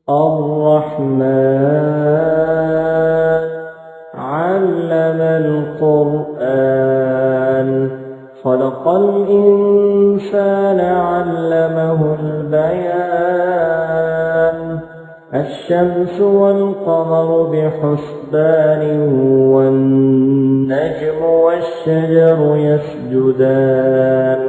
الرحمن علم القرآن خلق الإنسان علمه البيان الشمس والقمر بحسبان والنجم والشجر يسجدان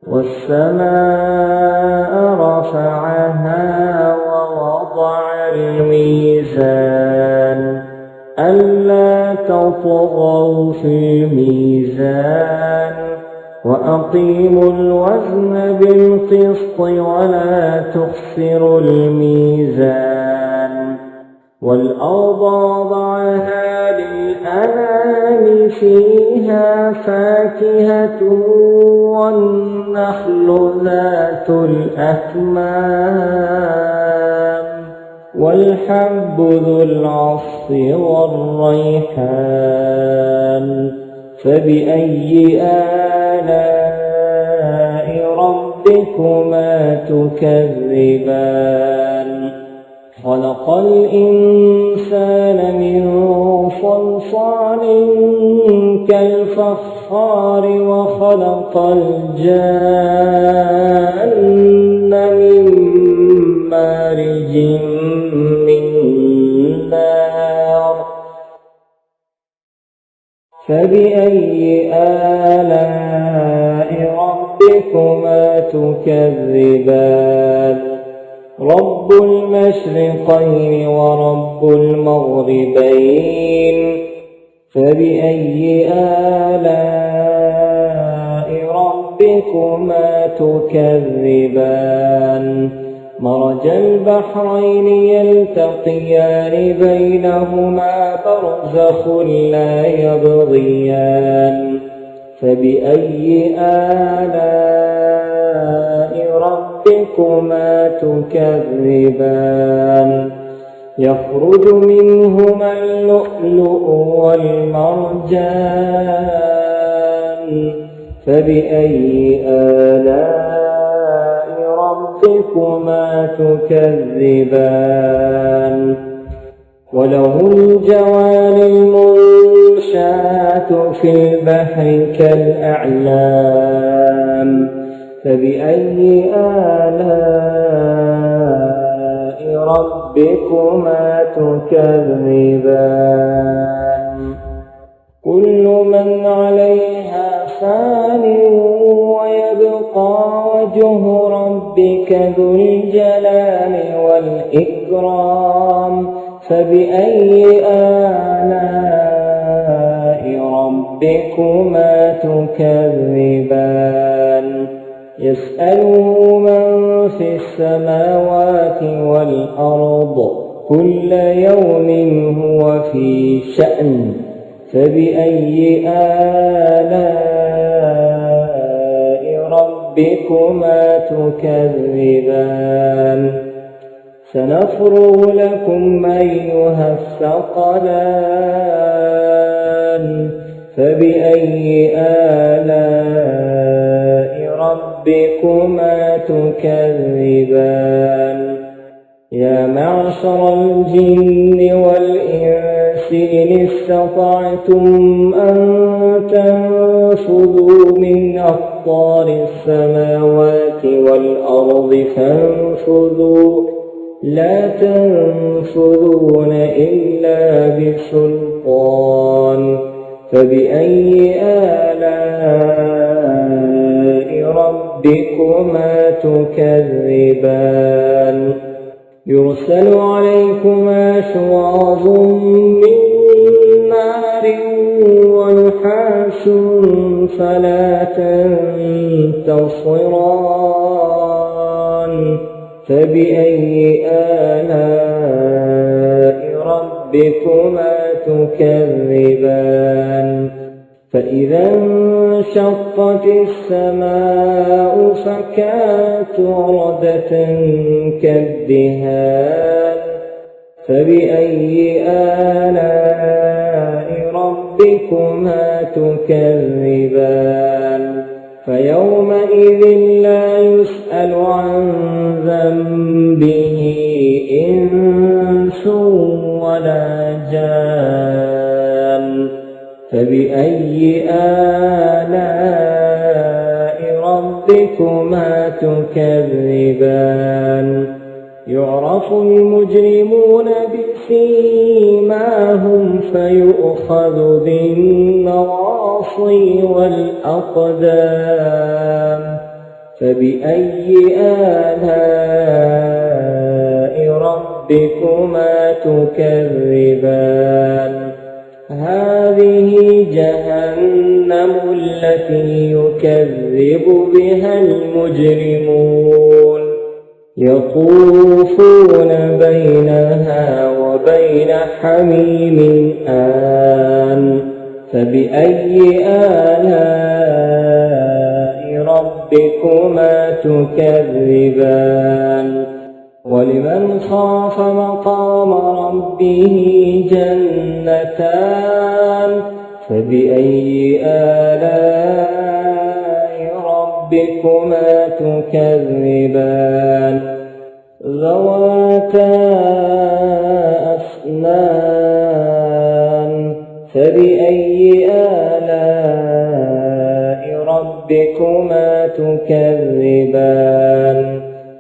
والسماء رفعها ووضع الميزان ألا تطغوا في الميزان وأقيموا الوزن بالقسط ولا تخسروا الميزان والأرض وضعها للأنام فيها فاكهة والنخل ذات الأكمام والحب ذو العصف والريحان فبأي آلاء ربكما تكذبان خلق الإنسان من صلصال كالفخار وخلق الجان من مارج من نار فبأي آلاء ربكما تكذبان رب المشرقين ورب المغربين فبأي آلاء ربكما تكذبان مرج البحرين يلتقيان بينهما برزخ لا يبغيان فبأي آلاء ربكما تكذبان يخرج منهما اللؤلؤ والمرجان فبأي آلاء ربكما تكذبان وله الجوار المنشآت في البحر كالأعلام فبأي آلاء ربكما تكذبان كل من عليها فان ويبقى وجه ربك ذو الجلال والإكرام فبأي آلاء ربكما تكذبان يسأله من في السماوات والأرض كل يوم هو في شأن فبأي آلاء ربكما تكذبان سنفرغ لكم أيها الثقلان فبأي آلاء ربكما تكذبان يا معشر الجن والإنس إن استطعتم أن تنفذوا من أقطار السماوات والأرض فانفذوا لا تنفذون إلا بسلطان فبأي آلاء ربكما تكذبان يرسل عليكما شواظ من نار ونحاس فلا تنتصران فبأي آلاء ربكما تكذبان فإذا انشقت السماء فكانت وردة كالدهان فبأي آلاء ربكما تكذبان فيومئذ لا يسأل عن ذنبه إنس ولا جان فبأي آلاء ربكما تكذبان يعرف المجرمون بسيماهم فيؤخذ بالنواصي والأقدام فبأي آلاء ربكما تكذبان هذه جهنم التي يكذب بها المجرمون يطوفون بينها وبين حميم آن فبأي آلاء ربكما تكذبان ولمن خاف مقام ربه جنتان فبأي آلاء ربكما تكذبان ذواتا أفنان فبأي آلاء ربكما تكذبان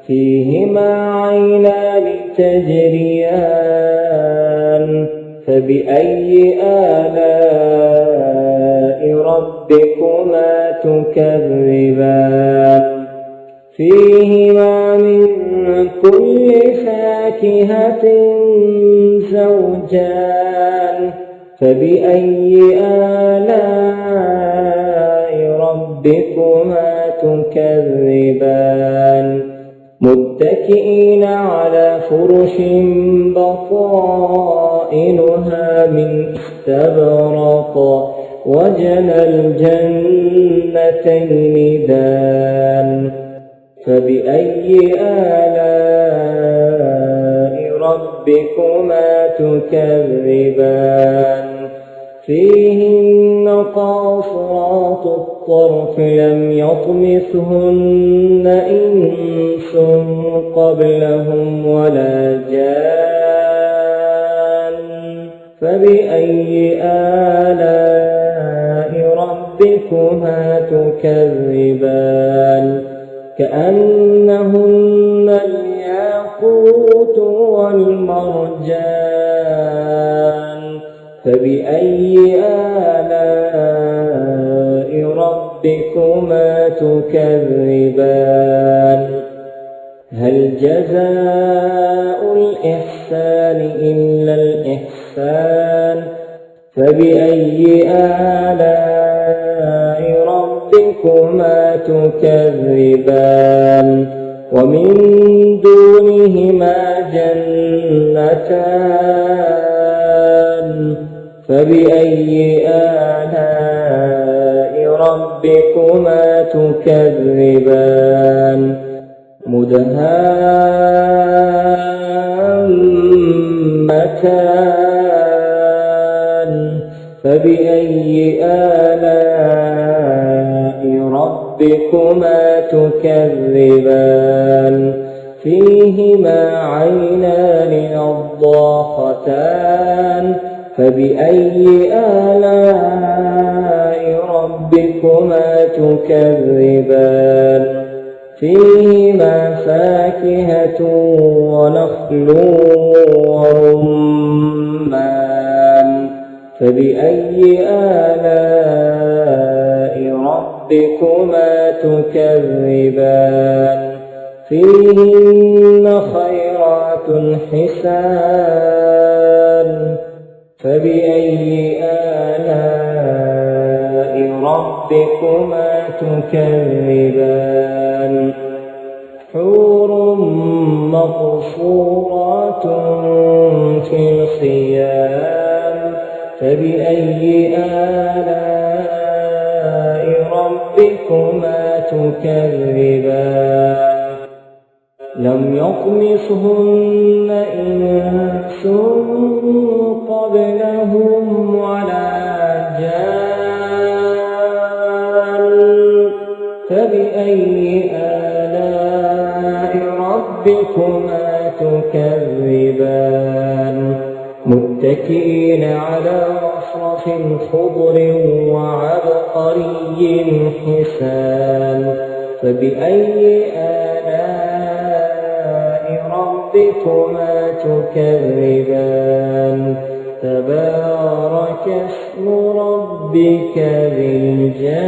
فيهما عينان تجريان فبأي آلاء ربكما تكذبان فيهما من كل فاكهة زوجان فبأي آلاء ربكما تكذبان متكئين على فرش بطائنها من استبرق وجنى الجنتين دان فبأي آلاء ربكما تكذبان فيهن قاصرات الطرف لم يطمثهن إنس قبلهم ولا جان فبأي آلاء ربكما تكذبان كأنهن الياقوت والمرجان فبأي آلاء ربكما تكذبان هل جزاء الإحسان إلا الإحسان فبأي آلاء ربكما تكذبان ومن دونهما جنتان فبأي آلاء ربكما تكذبان مدهامتان فبأي آلاء ربكما تكذبان فيهما عينان نضاختان فبأي آلاء ربكما تكذبان فيهما فاكهة ونخل ورمان فبأي آلاء ربكما تكذبان فيهن خيرات حسان فبأي آلاء ربكما تكذبان حور مقصورات في الخيام فبأي آلاء ربكما تكذبان لم يطمثهن إنس قبلهم ولا جان فبأي آلاء ربكما تكذبان متكئين على رفرف خضر وعبقري حسان فبأي آلاء ربكما تكذبان تبارك اسم ربك ذي الجلال